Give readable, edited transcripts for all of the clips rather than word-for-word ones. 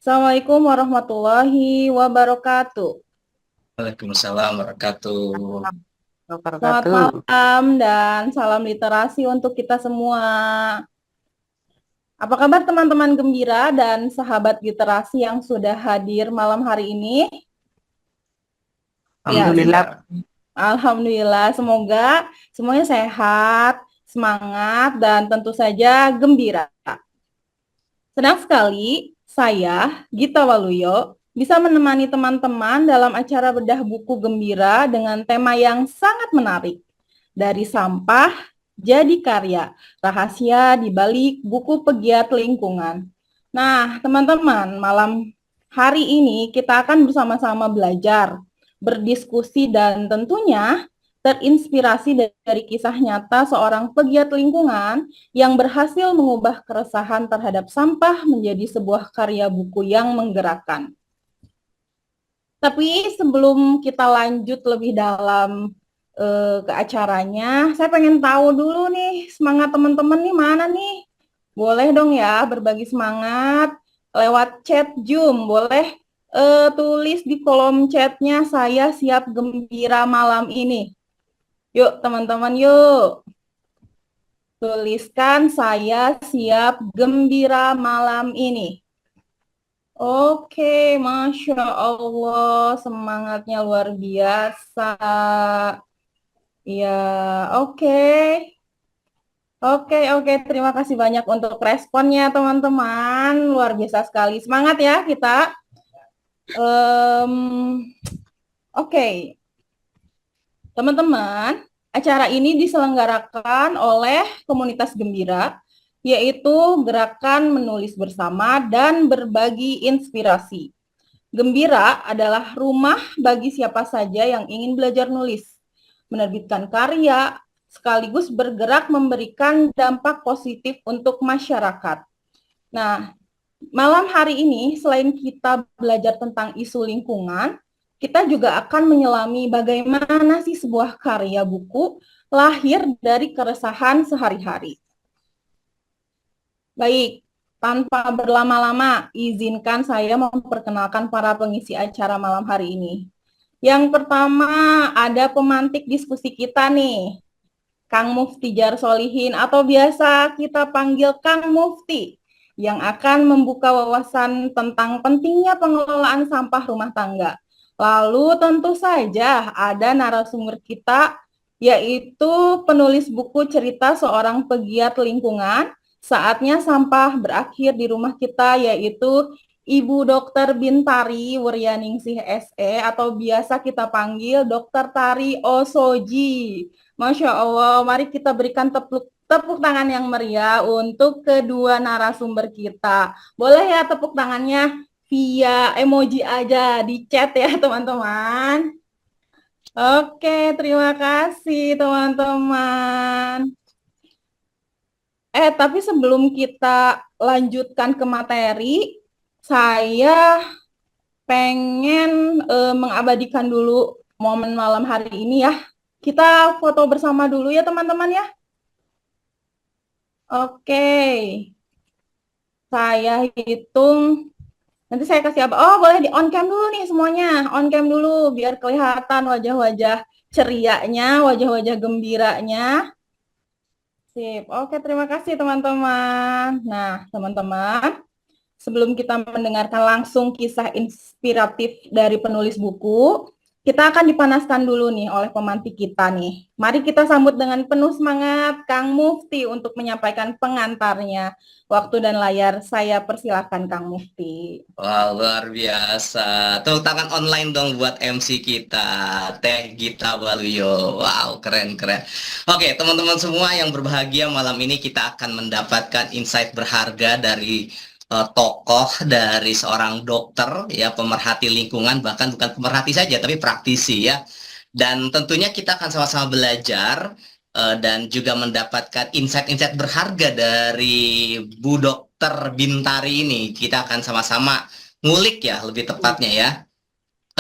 Assalamualaikum warahmatullahi wabarakatuh. Waalaikumsalam wabarakatuh. Selamat Wabarakatuh. malam dan salam literasi untuk kita semua. Apa kabar teman-teman gembira dan sahabat literasi yang sudah hadir malam hari ini? Ya, Alhamdulillah. alhamdulillah. Semoga semuanya sehat, semangat, dan tentu saja gembira. Senang sekali saya, Gita Waluyo, bisa menemani teman-teman dalam acara bedah buku gembira dengan tema yang sangat menarik. Dari sampah jadi karya, rahasia di balik buku pegiat lingkungan. Nah, teman-teman, malam hari ini kita akan bersama-sama belajar, berdiskusi, dan tentunya terinspirasi dari kisah nyata seorang pegiat lingkungan yang berhasil mengubah keresahan terhadap sampah menjadi sebuah karya buku yang menggerakkan. Tapi sebelum kita lanjut lebih dalam ke acaranya, saya pengen tahu dulu nih semangat teman-teman nih mana nih? Boleh dong ya berbagi semangat lewat chat Zoom, boleh tulis di kolom chatnya saya siap gembira malam ini. Yuk teman-teman yuk. Tuliskan saya siap gembira malam ini. Oke, Masya Allah, semangatnya luar biasa. Ya, oke. Oke, terima kasih banyak untuk responnya teman-teman. Luar biasa sekali. Semangat ya kita. Em, oke, teman-teman, acara ini diselenggarakan oleh komunitas Gembira, yaitu Gerakan Menulis Bersama dan Berbagi Inspirasi. Gembira adalah rumah bagi siapa saja yang ingin belajar nulis, menerbitkan karya, sekaligus bergerak memberikan dampak positif untuk masyarakat. Nah, malam hari ini selain kita belajar tentang isu lingkungan, kita juga akan menyelami bagaimana sih sebuah karya buku lahir dari keresahan sehari-hari. Baik, tanpa berlama-lama, izinkan saya memperkenalkan para pengisi acara malam hari ini. Yang pertama, ada pemantik diskusi kita nih, Kang Mufti Jar Solihin, atau biasa kita panggil Kang Mufti, yang akan membuka wawasan tentang pentingnya pengelolaan sampah rumah tangga. Lalu tentu saja ada narasumber kita, yaitu penulis buku cerita seorang pegiat lingkungan, Saatnya Sampah Berakhir di Rumah Kita, yaitu Ibu Dokter Bintari Wuryaningsih SE, atau biasa kita panggil Dokter Tari Osoji. Masya Allah, mari kita berikan tepuk tangan yang meriah untuk kedua narasumber kita. Boleh ya tepuk tangannya via emoji aja di chat ya teman-teman. Oke, terima kasih teman-teman. Tapi sebelum kita lanjutkan ke materi, saya pengen mengabadikan dulu momen malam hari ini ya. Kita foto bersama dulu ya teman-teman ya. Oke, saya hitung. Nanti saya kasih apa? Oh, boleh di on cam dulu nih semuanya. On cam dulu biar kelihatan wajah-wajah cerianya, wajah-wajah gembiranya. Sip. Oke, terima kasih teman-teman. Nah, teman-teman, sebelum kita mendengarkan langsung kisah inspiratif dari penulis buku, kita akan dipanaskan dulu nih oleh pemantik kita nih. Mari kita sambut dengan penuh semangat Kang Mufti untuk menyampaikan pengantarnya. Waktu dan layar saya persilahkan Kang Mufti. Wah, luar biasa. Tepuk tangan online dong buat MC kita, Teh Gita Waluyo. Wow, keren-keren. Oke, teman-teman semua yang berbahagia, malam ini kita akan mendapatkan insight berharga dari tokoh, dari seorang dokter, ya, pemerhati lingkungan, bahkan bukan pemerhati saja, tapi praktisi, ya. Dan tentunya kita akan sama-sama belajar dan juga mendapatkan insight-insight berharga dari Bu Dokter Bintari ini. Kita akan sama-sama ngulik ya, lebih tepatnya ya.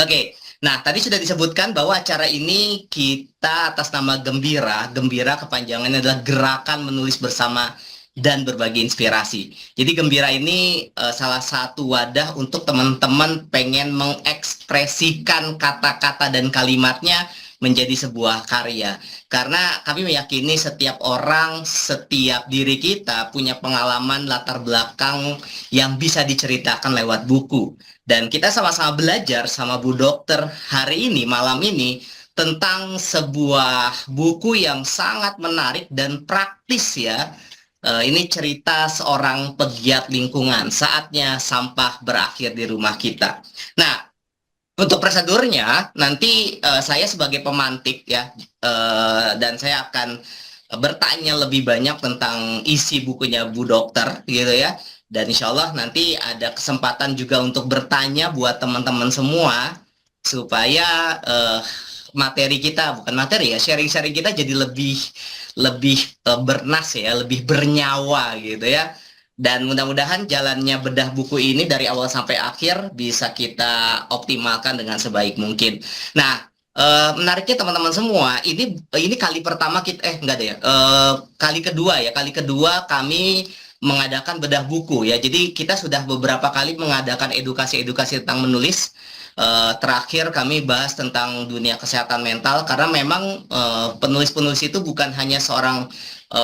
Oke, nah tadi sudah disebutkan bahwa acara ini kita atas nama Gembira, Gembira kepanjangannya adalah Gerakan Menulis Bersama dan berbagi inspirasi. Jadi Gembira ini salah satu wadah untuk teman-teman pengen mengekspresikan kata-kata dan kalimatnya menjadi sebuah karya. Karena kami meyakini setiap orang, setiap diri kita punya pengalaman latar belakang yang bisa diceritakan lewat buku. Dan kita sama-sama belajar sama Bu Dokter hari ini, malam ini, tentang sebuah buku yang sangat menarik dan praktis ya. Ini cerita seorang pegiat lingkungan, saatnya sampah berakhir di rumah kita. Nah, untuk prosedurnya, nanti saya sebagai pemantik ya, dan saya akan bertanya lebih banyak tentang isi bukunya Bu Dokter gitu ya. Dan insya Allah nanti ada kesempatan juga untuk bertanya buat teman-teman semua, supaya materi kita, bukan materi ya, sharing-sharing kita jadi lebih lebih bernas ya, lebih bernyawa gitu ya. Dan mudah-mudahan jalannya bedah buku ini dari awal sampai akhir bisa kita optimalkan dengan sebaik mungkin. Nah, menariknya teman-teman semua, ini kali pertama kita, enggak deh ya, kali kedua kami mengadakan bedah buku ya. Jadi kita sudah beberapa kali mengadakan edukasi-edukasi tentang menulis. Terakhir kami bahas tentang dunia kesehatan mental, karena memang penulis-penulis itu bukan hanya seorang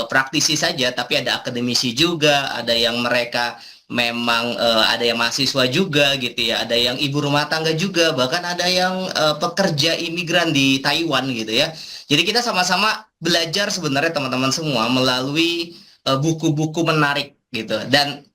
praktisi saja, tapi ada akademisi juga, ada yang mereka memang ada yang mahasiswa juga gitu ya, ada yang ibu rumah tangga juga, bahkan ada yang pekerja imigran di Taiwan gitu ya. Jadi kita sama-sama belajar sebenarnya teman-teman semua melalui buku-buku menarik gitu. Dan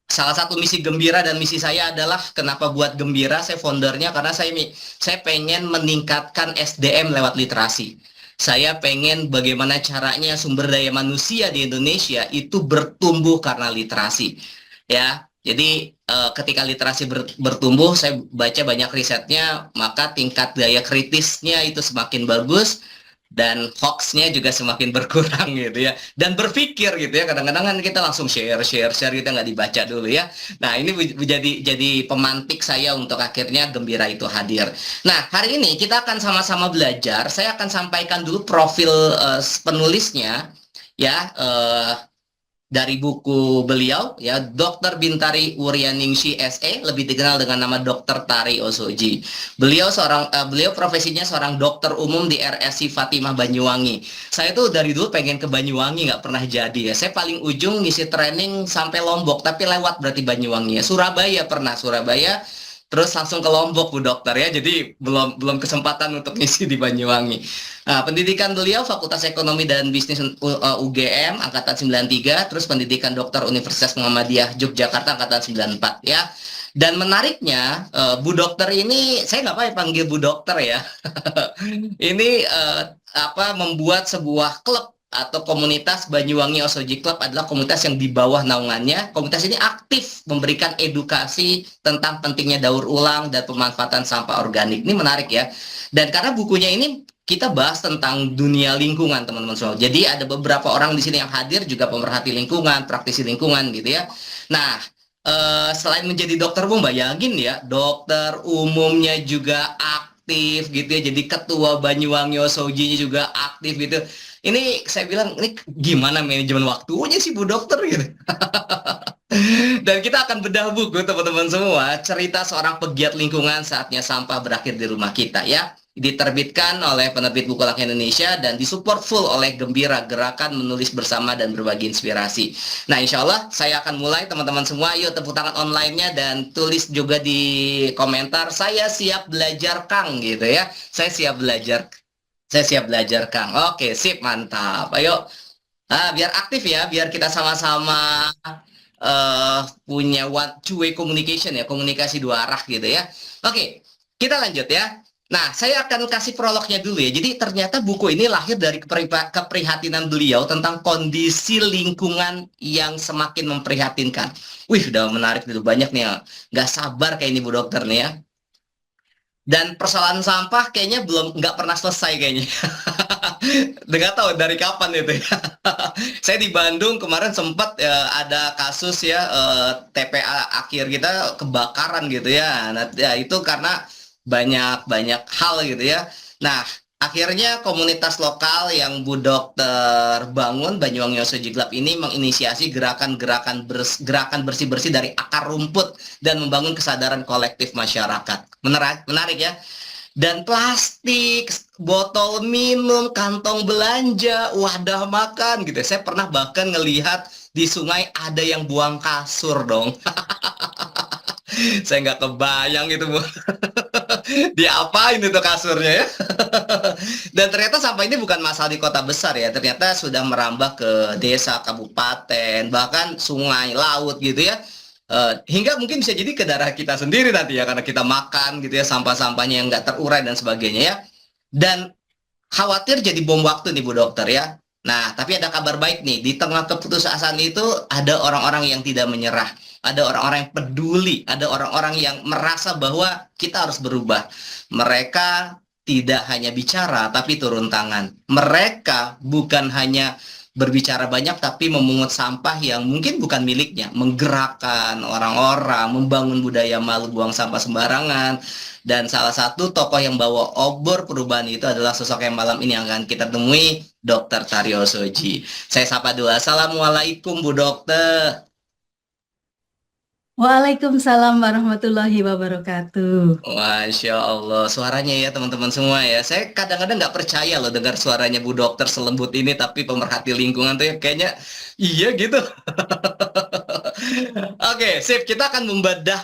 salah satu misi Gembira dan misi saya adalah kenapa buat Gembira, saya foundernya karena saya pengen meningkatkan SDM lewat literasi. Saya pengen bagaimana caranya sumber daya manusia di Indonesia itu bertumbuh karena literasi. Ya, jadi ketika literasi bertumbuh, saya baca banyak risetnya, maka tingkat daya kritisnya itu semakin bagus dan hoaxnya juga semakin berkurang gitu ya, dan berpikir gitu ya. Kadang-kadang kan kita langsung share kita nggak dibaca dulu ya. Nah, ini jadi pemantik saya untuk akhirnya Gembira itu hadir. Nah, hari ini kita akan sama-sama belajar. Saya akan sampaikan dulu profil penulisnya ya, dari buku beliau ya, Dr. Bintari Wuryaningsih SE, lebih dikenal dengan nama Dr. Tari Osoji. Beliau profesinya seorang dokter umum di RSI Fatimah Banyuwangi. Saya tuh dari dulu pengen ke Banyuwangi, nggak pernah jadi ya. Saya paling ujung ngisi training sampai Lombok, tapi lewat berarti Banyuwangi ya. Surabaya pernah, Surabaya terus langsung ke Lombok Bu Dokter ya. Jadi belum kesempatan untuk ngisi di Banyuwangi. Nah, pendidikan beliau Fakultas Ekonomi dan Bisnis UGM angkatan 93, terus pendidikan dokter Universitas Muhammadiyah Yogyakarta angkatan 94 ya. Dan menariknya Bu Dokter ini, saya nggak apa-apa panggil Bu Dokter ya. Ini membuat sebuah klub atau komunitas Banyuwangi Osoji Club, adalah komunitas yang di bawah naungannya. Komunitas ini aktif memberikan edukasi tentang pentingnya daur ulang dan pemanfaatan sampah organik. Ini menarik ya. Dan karena bukunya ini kita bahas tentang dunia lingkungan teman-teman semua. Jadi ada beberapa orang di sini yang hadir juga pemerhati lingkungan, praktisi lingkungan gitu ya. Nah, selain menjadi dokter umum, bayangin ya, dokter umumnya juga aktif gitu ya. Jadi ketua Banyuwangi Osoji juga aktif gitu. Ini saya bilang, ini gimana manajemen waktunya sih Bu Dokter gitu. Dan kita akan bedah buku teman-teman semua, cerita seorang pegiat lingkungan saatnya sampah berakhir di rumah kita ya. Diterbitkan oleh penerbit Buku Laksa Indonesia dan disupport full oleh Gembira, gerakan menulis bersama dan berbagi inspirasi. Nah, insya Allah saya akan mulai teman-teman semua. Yuk tepuk tangan online-nya dan tulis juga di komentar, saya siap belajar Kang gitu ya. Saya siap belajar Kang. Oke, sip, mantap. Ayo, biar aktif ya, biar kita sama-sama punya two way communication ya, komunikasi dua arah gitu ya. Oke, kita lanjut ya. Nah, saya akan kasih prolognya dulu ya. Jadi ternyata buku ini lahir dari keprihatinan beliau tentang kondisi lingkungan yang semakin memprihatinkan. Wih, udah menarik dulu, banyak nih ya. Nggak sabar kayak ini Bu Dokter nih ya. Dan persoalan sampah kayaknya nggak pernah selesai kayaknya. Nggak tahu dari kapan itu ya. Saya di Bandung kemarin sempat ada kasus ya, TPA akhir kita kebakaran gitu ya. Nah, ya itu karena banyak hal gitu ya. Nah, Akhirnya komunitas lokal yang Bu Dokter bangun, Banyuwangi Oso Jiglap ini menginisiasi gerakan bersih-bersih dari akar rumput dan membangun kesadaran kolektif masyarakat. Menarik ya. Dan plastik, botol minum, kantong belanja, wadah makan gitu. Saya pernah bahkan ngelihat di sungai ada yang buang kasur dong. Saya nggak kebayang itu, Bu. Diapain itu kasurnya ya? Dan ternyata sampah ini bukan masalah di kota besar ya. Ternyata sudah merambah ke desa, kabupaten, bahkan sungai, laut gitu ya. Hingga mungkin bisa jadi ke daerah kita sendiri nanti ya, karena kita makan gitu ya, sampah-sampahnya yang nggak terurai dan sebagainya ya. Dan khawatir jadi bom waktu nih Bu Dokter ya. Nah, tapi ada kabar baik nih, di tengah keputusasaan itu ada orang-orang yang tidak menyerah, ada orang-orang yang peduli, ada orang-orang yang merasa bahwa kita harus berubah. Mereka tidak hanya bicara, tapi turun tangan. Mereka bukan hanya berbicara banyak, tapi memungut sampah yang mungkin bukan miliknya, menggerakkan orang-orang, membangun budaya malu buang sampah sembarangan. Dan salah satu tokoh yang bawa obor perubahan itu adalah sosok yang malam ini yang akan kita temui, Dr. Taryo Soji. Saya sapa dulu. Assalamualaikum, Bu Dokter. Waalaikumsalam warahmatullahi wabarakatuh. Masya Allah, suaranya ya teman-teman semua ya. Saya kadang-kadang nggak percaya loh dengar suaranya Bu Dokter selembut ini, tapi pemerhati lingkungan tuh ya kayaknya iya gitu. Oke, sip. Kita akan membedah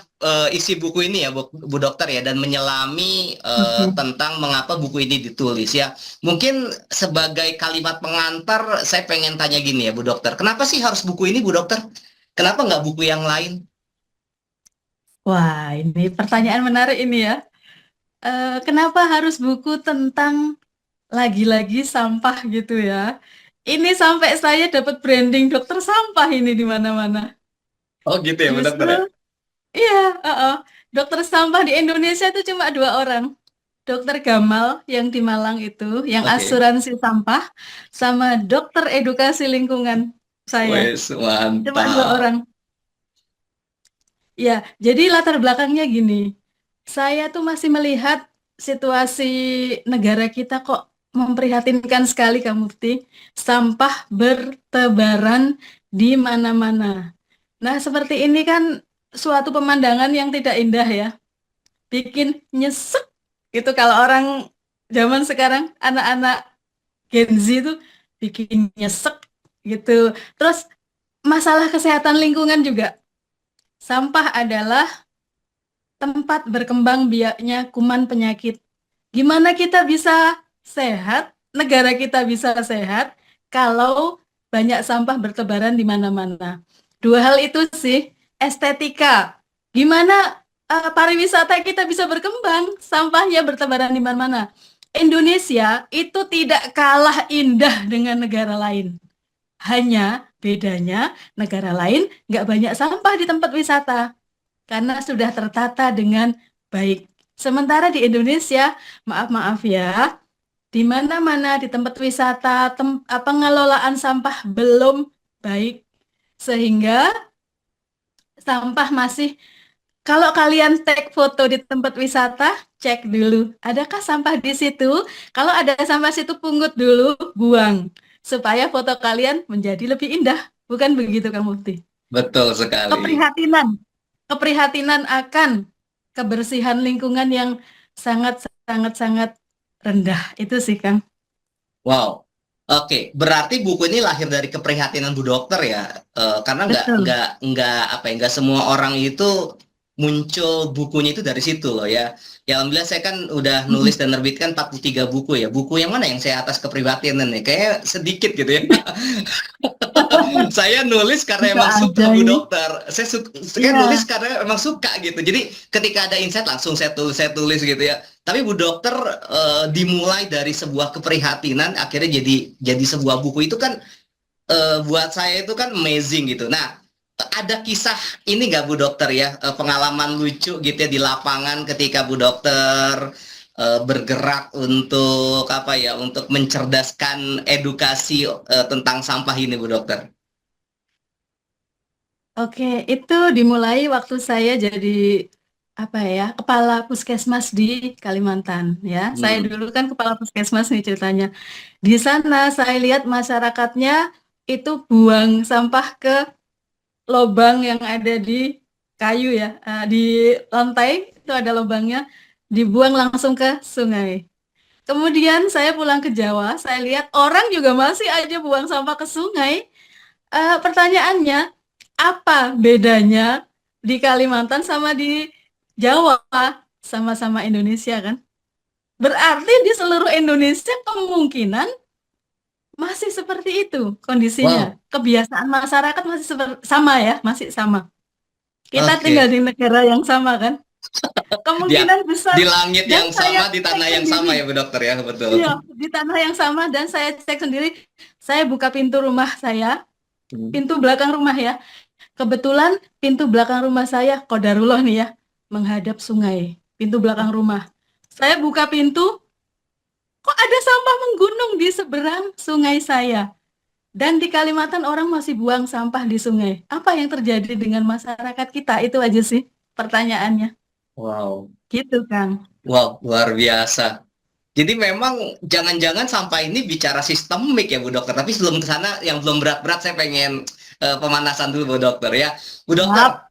isi buku ini ya, Bu Dokter ya, dan menyelami Oke. tentang mengapa buku ini ditulis ya. Mungkin sebagai kalimat pengantar, saya pengen tanya gini ya, Bu Dokter. Kenapa sih harus buku ini, Bu Dokter? Kenapa nggak buku yang lain? Wah, ini pertanyaan menarik ini ya. Kenapa harus buku tentang lagi-lagi sampah gitu ya? Ini sampai saya dapat branding dokter sampah ini di mana-mana. Oh gitu ya, Bu Dokter Justru, ya? iya, dokter sampah di Indonesia itu cuma dua orang. Dokter Gamal yang di Malang itu, yang Oke. asuransi sampah, sama dokter edukasi lingkungan saya. Wes, Cuma dua mantap. orang. Ya, jadi latar belakangnya gini. Saya tuh masih melihat situasi negara kita kok memprihatinkan sekali, Kak Mufti. Sampah bertebaran di mana-mana. Nah, seperti ini kan suatu pemandangan yang tidak indah ya. Bikin nyesek gitu kalau orang zaman sekarang, anak-anak Gen Z itu bikin nyesek gitu. Terus masalah kesehatan lingkungan juga. Sampah adalah tempat berkembang biaknya kuman penyakit. Gimana kita bisa sehat, negara kita bisa sehat kalau banyak sampah bertebaran di mana-mana. Dua hal itu sih, estetika. Gimana pariwisata kita bisa berkembang, sampahnya bertebaran di mana-mana. Indonesia itu tidak kalah indah dengan negara lain. Hanya bedanya negara lain nggak banyak sampah di tempat wisata karena sudah tertata dengan baik. Sementara di Indonesia, maaf-maaf ya, di mana-mana di tempat wisata pengelolaan sampah belum baik. Sehingga sampah masih, kalau kalian take foto di tempat wisata, cek dulu, adakah sampah di situ? Kalau ada sampah situ, pungut dulu, buang. Supaya foto kalian menjadi lebih indah. Bukan begitu, Kang Mufti? Betul sekali. Keprihatinan. Keprihatinan akan kebersihan lingkungan yang sangat rendah. Itu sih, Kang. Wow. Oke, berarti buku ini lahir dari keprihatinan Bu Dokter ya. Karena Betul. nggak apa ya, nggak semua orang itu muncul bukunya itu dari situ loh ya. Ya alhamdulillah saya kan udah nulis dan nerbitkan 43 buku ya. Buku yang mana yang saya atas keprihatinan nih? Kayaknya sedikit gitu ya. Saya nulis karena Bisa emang aja suka Bu ini. Dokter. Saya nulis Iya. karena emang suka gitu. Jadi ketika ada insight langsung saya tulis gitu ya. Tapi Bu Dokter dimulai dari sebuah keprihatinan akhirnya jadi sebuah buku itu kan buat saya itu kan amazing gitu. Nah, ada kisah ini nggak Bu Dokter ya, pengalaman lucu gitu ya di lapangan ketika Bu Dokter bergerak untuk apa ya, untuk mencerdaskan edukasi tentang sampah ini Bu Dokter. Oke, itu dimulai waktu saya jadi apa ya, kepala puskesmas di Kalimantan ya. Saya Hmm. dulu kan kepala puskesmas nih ceritanya. Di sana saya lihat masyarakatnya itu buang sampah ke lubang yang ada di kayu ya, di lantai itu ada lubangnya, dibuang langsung ke sungai. Kemudian saya pulang ke Jawa, saya lihat orang juga masih aja buang sampah ke sungai. Pertanyaannya, apa bedanya di Kalimantan sama di Jawa? Sama-sama Indonesia kan? Berarti di seluruh Indonesia kemungkinan masih seperti itu kondisinya. Wow, Kebiasaan masyarakat masih sama ya, masih sama. Kita tinggal oke. di negara yang sama kan? Dia Kemungkinan besar. di langit Dan yang saya sama, di cek tanah yang sendiri. sama ya Bu Dokter ya, betul. Iya, di tanah yang sama dan saya cek sendiri. Saya buka pintu rumah saya, Hmm. pintu belakang rumah ya. Kebetulan pintu belakang rumah saya, qadarullah nih ya, menghadap sungai. Pintu belakang rumah. Saya buka pintu, kok ada sampah menggunung di seberang sungai saya. Dan di Kalimantan orang masih buang sampah di sungai. Apa yang terjadi dengan masyarakat kita? Itu aja sih pertanyaannya. Wow, Gitu, Kang. wow, luar biasa. Jadi memang jangan-jangan sampah ini bicara sistemik ya Bu Dokter. Tapi sebelum ke sana yang belum berat-berat saya pengen pemanasan dulu Bu Dokter ya. Bu Dokter, Maaf.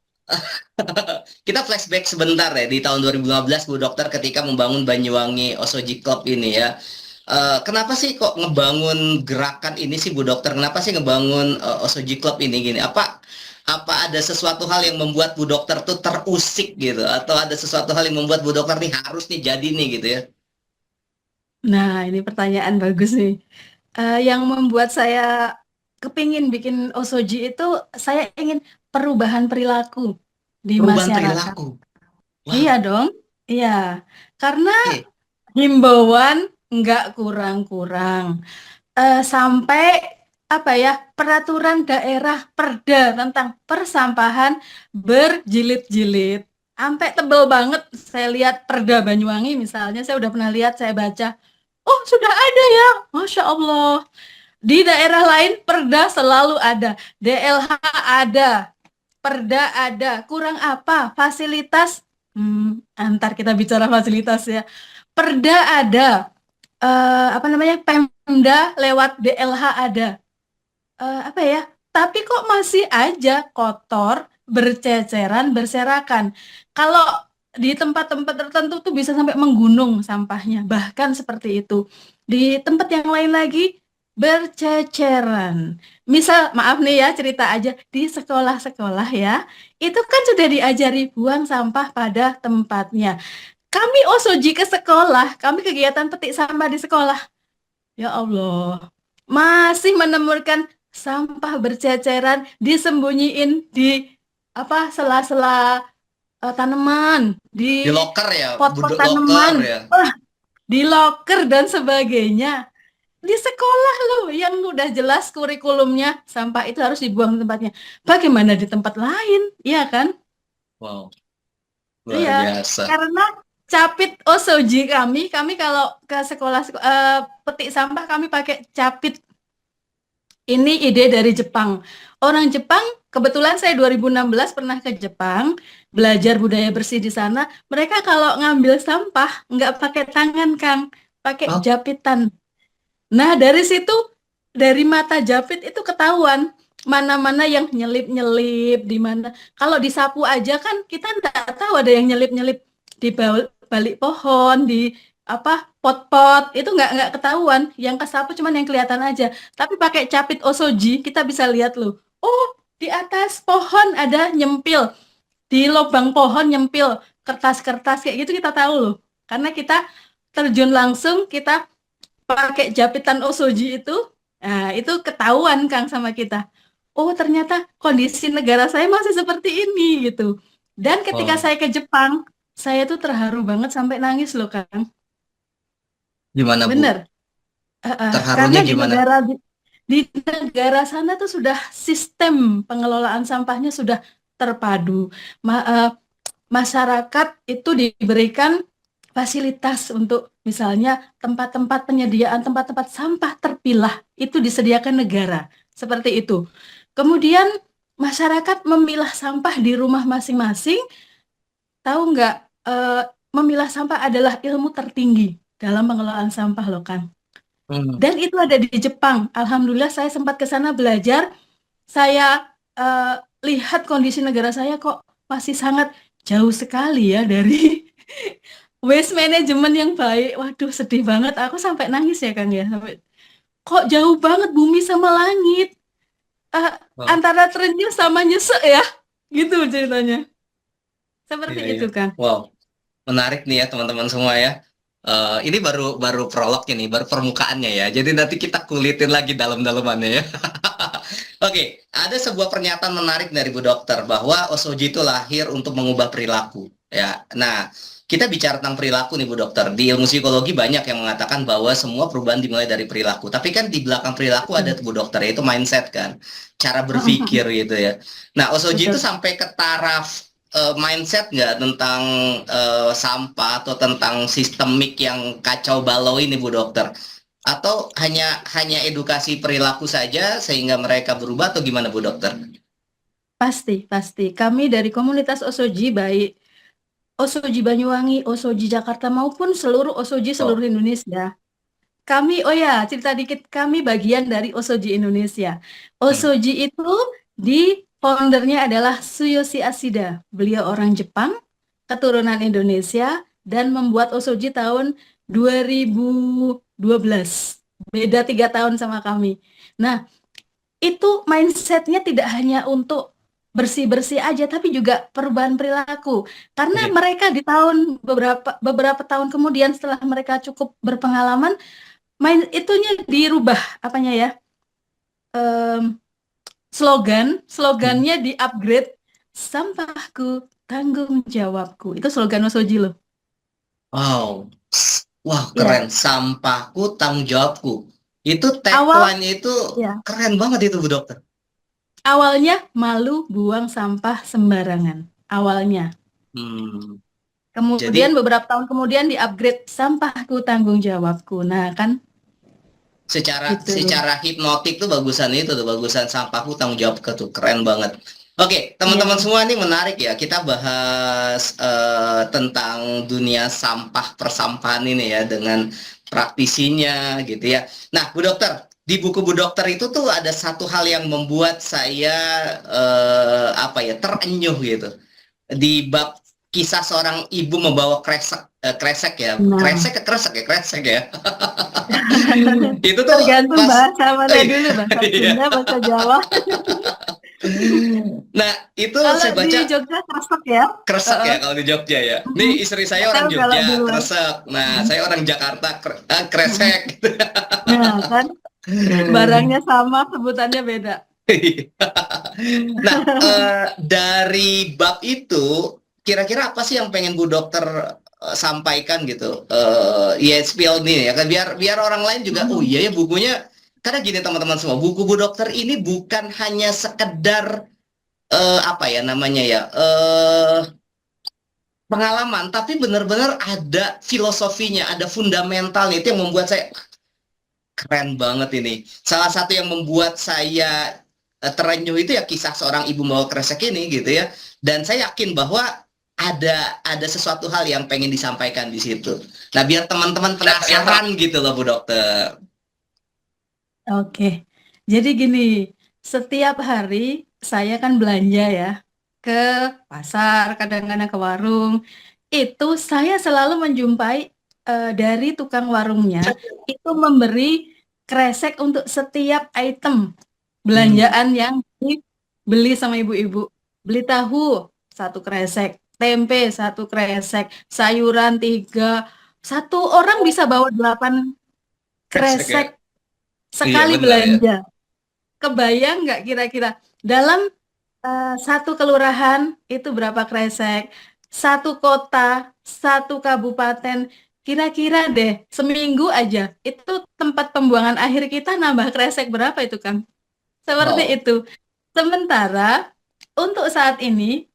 kita flashback sebentar ya di tahun 2015 Bu Dokter ketika membangun Banyuwangi Osoji Club ini ya. Kenapa sih kok ngebangun gerakan ini sih Bu Dokter? Kenapa sih ngebangun Osoji Club ini gini? Apa ada sesuatu hal yang membuat Bu Dokter tuh terusik gitu? Atau ada sesuatu hal yang membuat Bu Dokter nih harus nih jadi nih gitu ya? Nah, ini pertanyaan bagus nih. Yang membuat saya kepingin bikin Osoji itu, saya ingin perubahan perilaku di Perubahan masyarakat. perilaku. Iya Wow, dong, iya. Karena oke. himbauan nggak kurang-kurang. Sampai apa ya, peraturan daerah Perda tentang persampahan berjilid-jilid. Sampai tebel banget saya lihat Perda Banyuwangi misalnya, saya udah pernah lihat, saya baca. Oh, sudah ada ya. Masya Allah. Di daerah lain Perda selalu ada. DLH ada. Perda ada. Kurang apa? Fasilitas. Antar kita bicara fasilitas ya. Perda ada. Apa namanya? Pemda lewat DLH ada. Apa ya? Tapi kok masih aja kotor, berceceran, berserakan. Kalau di tempat-tempat tertentu tuh bisa sampai menggunung sampahnya, bahkan seperti itu. Di tempat yang lain lagi berceceran. Misal, maaf nih ya, cerita aja di sekolah-sekolah ya, itu kan sudah diajari buang sampah pada tempatnya. Kami osoji ke sekolah, kami kegiatan petik sampah di sekolah. Ya Allah, masih menemukan sampah berceceran disembunyiin di apa sela-sela tanaman, Di di loker ya, pot-pot loker tanaman, ya. di loker dan sebagainya. Di sekolah loh yang udah jelas kurikulumnya sampah itu harus dibuang di tempatnya. Bagaimana di tempat lain? Iya kan? Wow, luar Iya, biasa. karena capit osoji kami kalau ke sekolah petik sampah kami pakai capit. Ini ide dari Jepang. Orang Jepang, kebetulan saya 2016 pernah ke Jepang, belajar budaya bersih di sana. Mereka kalau ngambil sampah, nggak pakai tangan, Kang, pakai Oh, japitan. Nah, dari situ, dari mata japit itu ketahuan mana-mana yang nyelip-nyelip, di mana. Kalau disapu aja kan kita nggak tahu ada yang nyelip-nyelip di balik pohon, di apa pot-pot, itu nggak ketahuan. Yang kesapu cuman yang kelihatan aja. Tapi pakai capit osoji, kita bisa lihat loh. Oh, di atas pohon ada nyempil, di lubang pohon nyempil kertas-kertas kayak gitu kita tahu loh. Karena kita terjun langsung, kita pakai japitan osoji itu, nah itu ketahuan Kang sama kita. Oh ternyata kondisi negara saya masih seperti ini gitu. Dan ketika wow. saya ke Jepang, saya tuh terharu banget sampai nangis loh Kang. Gimana Bu? Bener. Karena Terharunya gimana? di negara sana tuh sudah sistem pengelolaan sampahnya sudah terpadu. Ma- eh, Masyarakat itu diberikan fasilitas untuk misalnya tempat-tempat penyediaan tempat-tempat sampah terpilah itu disediakan negara seperti itu. Kemudian masyarakat memilah sampah di rumah masing-masing tahu nggak, memilah sampah adalah ilmu tertinggi dalam pengelolaan sampah loh, Kang. Hmm. Dan itu ada di Jepang. Alhamdulillah saya sempat ke sana belajar. Saya lihat kondisi negara saya kok masih sangat jauh sekali ya dari waste management yang baik. Waduh, sedih banget. Aku sampai nangis ya, Kang ya. Sampai, kok jauh banget bumi sama langit. Eh, Wow. Antara terenyuh sama nyesek ya. Gitu ceritanya. Seperti Iya, iya. itu, Kang. Wow, menarik nih ya teman-teman semua ya. Ini baru baru prolog ini, baru permukaannya ya. Jadi nanti kita kulitin lagi dalam-dalamannya ya. Oke, ada sebuah pernyataan menarik dari Bu Dokter bahwa Osoji itu lahir untuk mengubah perilaku. Ya, nah kita bicara tentang perilaku nih Bu Dokter. Di ilmu psikologi banyak yang mengatakan bahwa semua perubahan dimulai dari perilaku. Tapi kan di belakang perilaku ada Bu Dokter, yaitu mindset kan, cara berpikir gitu ya. Nah, Osoji itu Betul. sampai ke taraf mindset nggak tentang sampah atau tentang sistemik yang kacau balau ini Bu Dokter? Atau hanya hanya edukasi perilaku saja sehingga mereka berubah atau gimana Bu Dokter? Pasti, pasti. Kami dari komunitas Osoji, baik Osoji Banyuwangi, Osoji Jakarta, maupun seluruh Osoji Oh, seluruh Indonesia. Kami, oh ya, cerita dikit, kami bagian dari Osoji Indonesia. hmm. Osoji itu di foundernya adalah Tsuyoshi Ashida. Beliau orang Jepang, keturunan Indonesia, dan membuat Osoji tahun 2012. Beda 3 tahun sama kami. Nah, itu mindsetnya tidak hanya untuk bersih-bersih aja, tapi juga perubahan perilaku. Karena Oke. mereka di tahun beberapa tahun kemudian setelah mereka cukup berpengalaman, itunya dirubah apanya ya, em, Hmm. slogannya di-upgrade, sampahku tanggung jawabku. Itu slogan Osoji loh. Wow. Wah, keren. Ya, Sampahku tanggung jawabku. Itu awal tagline-nya itu ya keren banget itu Bu Dokter. awalnya malu buang sampah sembarangan. Awalnya. Hmm. Kemudian Jadi beberapa tahun kemudian di-upgrade, sampahku tanggung jawabku. Nah, kan secara gitu. secara hipnotik tuh bagusan itu tuh bagusan sampahku tanggung jawab ke tuh keren banget. Oke, teman-teman Iya. semua ini menarik ya. Kita bahas tentang dunia sampah persampahan ini ya dengan praktisinya gitu ya. Nah, Bu Dokter, di buku Bu Dokter itu tuh ada satu hal yang membuat saya apa ya terenyuh gitu. Di bab kisah seorang ibu membawa kresek kresek ya, Nah, kresek ke kresek ya, kresek ya. Itu tuh tergantung pas bahasa mana iya. dulu, bahasa Iya. Sunda, bahasa Jawa. Nah, itu Kalau saya di baca Jogja kresek ya. kresek Heeh. ya kalau di Jogja ya. Nih Mhm. istri saya Nggak orang tahu kalau di Jogja, luar. kresek. Nah, Mhm. saya orang Jakarta, Mhm. kresek gitu. Nah, kan barangnya sama, sebutannya beda. Nah, dari bab itu, kira-kira apa sih yang pengen Bu Dokter sampaikan gitu? Ya spill nih ya kan biar biar orang lain juga, oh Mhm. iya ya bukunya. Karena gini teman-teman semua, buku Bu Dokter ini bukan hanya sekedar apa ya namanya ya pengalaman, tapi benar-benar ada filosofinya, ada fundamentalnya itu yang membuat saya keren banget ini. Salah satu yang membuat saya terenyuh itu ya kisah seorang ibu bawa kresek ini gitu ya. Dan saya yakin bahwa ada sesuatu hal yang pengen disampaikan di situ. Nah, biar teman-teman penasaran gitu loh Bu Dokter. Oke. Jadi gini, setiap hari saya kan belanja ya ke pasar, kadang-kadang ke warung. Itu saya selalu menjumpai dari tukang warungnya itu memberi kresek untuk setiap item Hmm, belanjaan yang dibeli sama ibu-ibu. Beli tahu satu kresek, tempe satu kresek, sayuran tiga. Satu orang bisa bawa 8 kresek ya. kresek Iya sekali benar ya. belanja. Kebayang nggak kira-kira dalam satu kelurahan itu berapa kresek? Satu kota, satu kabupaten, kira-kira deh seminggu aja itu tempat pembuangan akhir kita nambah kresek berapa itu kan? Seperti Wow. itu. Sementara untuk saat ini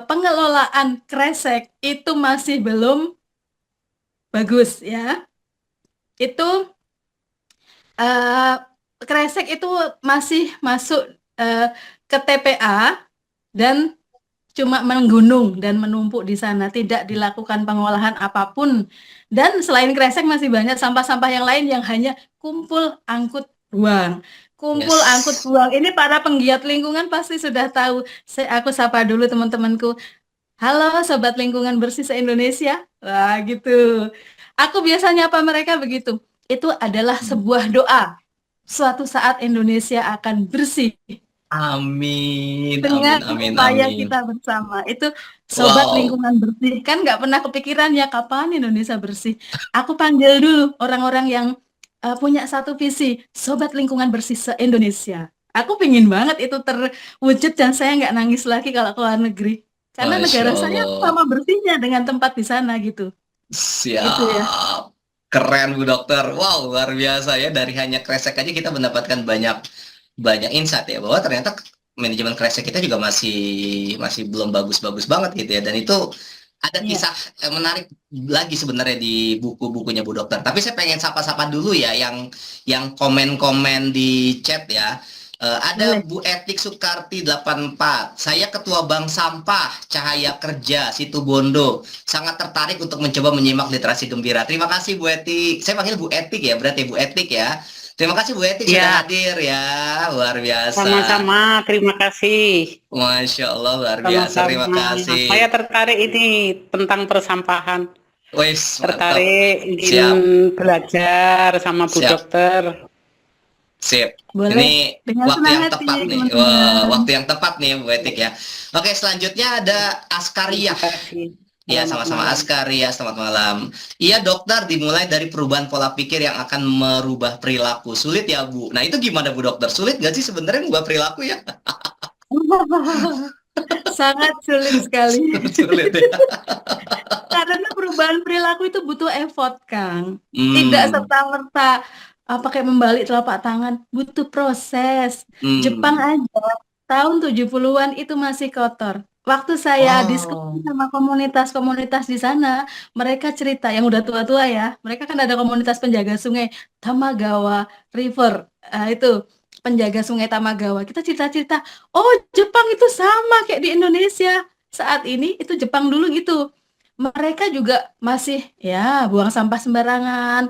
pengelolaan kresek itu masih belum bagus ya. Itu eh, kresek itu masih masuk eh, ke TPA dan cuma menggunung dan menumpuk di sana, tidak dilakukan pengolahan apapun. Dan selain kresek masih banyak sampah-sampah yang lain yang hanya kumpul angkut buang. Kumpul angkut Yes. buang. Ini para penggiat lingkungan pasti sudah tahu. Aku sapa dulu teman-temanku. Halo Sobat Lingkungan Bersih se-Indonesia. Wah gitu. Aku biasanya apa mereka begitu. Itu adalah sebuah doa. Suatu saat Indonesia akan bersih Amin, amin, dengan amin, upaya amin. kita bersama. Itu Sobat Wow. Lingkungan Bersih. Kan nggak pernah kepikiran ya kapan Indonesia bersih. Aku panggil dulu orang-orang yang punya satu visi. Sobat Lingkungan Bersih se-Indonesia. Aku pingin banget itu terwujud dan saya nggak nangis lagi kalau ke luar negeri. Karena Masya negara saya Allah. sama bersihnya dengan tempat di sana gitu. Itu ya. Siap. Keren Bu Dokter. Wow, luar biasa ya. Dari hanya kresek aja kita mendapatkan banyak banyak insight ya bahwa ternyata manajemen kresek kita juga masih masih belum bagus-bagus banget gitu ya. Dan itu ada Iya. kisah menarik lagi sebenarnya di buku-bukunya Bu Dokter. Tapi saya pengen sapa-sapa dulu ya yang komen-komen di chat ya. Ada Boleh. Bu Etik Sukarti 84. Saya Ketua Bank Sampah Cahaya Kerja Situ Bondo. Sangat tertarik untuk mencoba menyimak literasi gembira. Terima kasih Bu Etik. Saya panggil Bu Etik ya, berarti Bu Etik ya. Terima kasih Bu Etik sudah Ya, hadir ya. Luar biasa. sama-sama. Terima kasih. Masya Allah, luar biasa. Terima Sama-sama. Saya kasih. tertarik ini tentang persampahan. Wis, mantap. Tertarik ingin Siap, belajar sama Bu siap, Dokter. sip. Boleh. Ini Dengan waktu senang yang hati tepat nih. Wah, teman-teman. waktu yang tepat nih Bu Etik ya. Oke, selanjutnya ada Askaria. Terima kasih. Ya, Selamat sama-sama malam. Askaria, selamat malam. Iya, dokter, dimulai dari perubahan pola pikir yang akan merubah perilaku. Sulit ya, Bu? Nah, itu gimana, Bu Dokter? Sulit nggak sih sebenarnya mengubah perilaku ya? Sangat sulit sekali. Sulit ya. Karena perubahan perilaku itu butuh effort, Kang. Tidak Hmm, serta-merta pakai membalik telapak tangan, butuh proses. Jepang hmm. aja tahun 70-an itu masih kotor. Waktu saya Oh, diskusi sama komunitas-komunitas di sana, mereka cerita yang udah tua-tua ya. Mereka kan ada komunitas penjaga sungai Tamagawa River. Itu penjaga sungai Tamagawa. Kita cerita-cerita, oh Jepang itu sama kayak di Indonesia. Saat ini itu Jepang dulu gitu. Mereka juga masih ya buang sampah sembarangan,